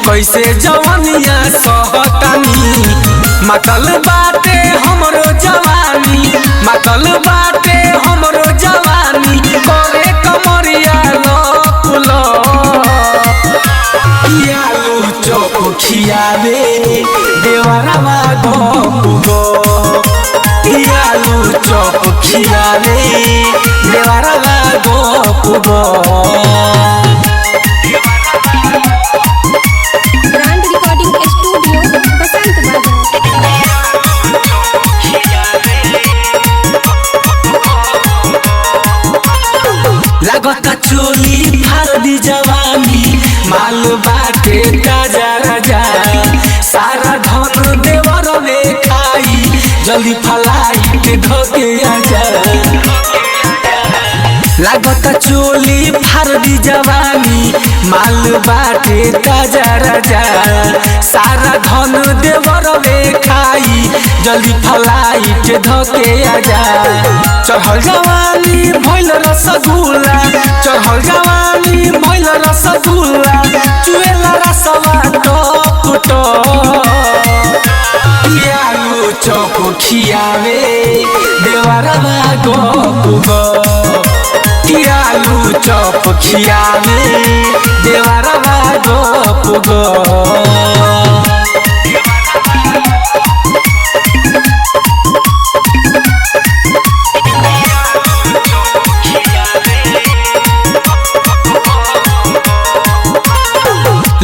कैसे जवानिया सहतानी। मतल बाटे हमरो जवानी, मतल बाटे हमरो जवानी, करे कमरिया लपुल आलू चौप खियावे देवरवा गपुगो, आलू चौप खियावे देवरवा गपुगो। ब्रांड रिकॉर्डिंग स्टूडियो बसंत लागता चोली फारदी जवानी, माल बाटे ताजा राजा, सारा धन देवर वे खाई, जल्दी फलाइट धोके आजा। लागता चोली फारदी जवानी, माल बाटे ताजा राजा, सारा धन देवर वे खाई, जल्दी फलाइट धोके आजा। चढ़ल जवानी भइल रसगुल्ला, चढ़ल जवानी भइल रसगुल्ला, चुएला रसवा टप टप। आलू चौप खियावे देवरवा गपुगो, आलू चौप खियावे देवरवा गपुगो।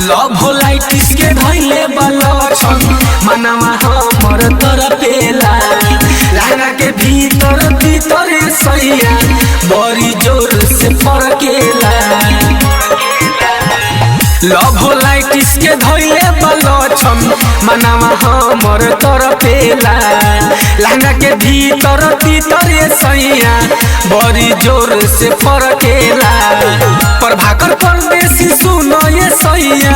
लव लाइटिस के धैले बलछन, मनवा हमर तरपेला, लाना के भीतर भीतर सैया बड़ी जोर से फरकेला। लव लाइटिस के धैले बलछन, मनवा हमर तरपेला, लाना के भीतर भीतर सैया बड़ी जोर से फरकेला। प्रभाकर परदेसी सुनो ये सैया,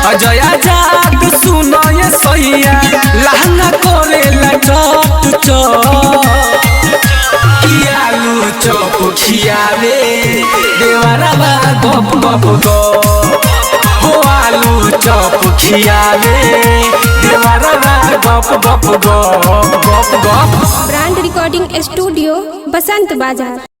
अजय आजाद सुनो ये सैया, लहंगा करेला चट चट। आलू चौप खियावे देवरवा गप गप गप, हो आलू चौप खियावे देवरवा गप गप गप गप गप। ब्रांड रिकॉर्डिंग स्टूडियो बसंत बाजार।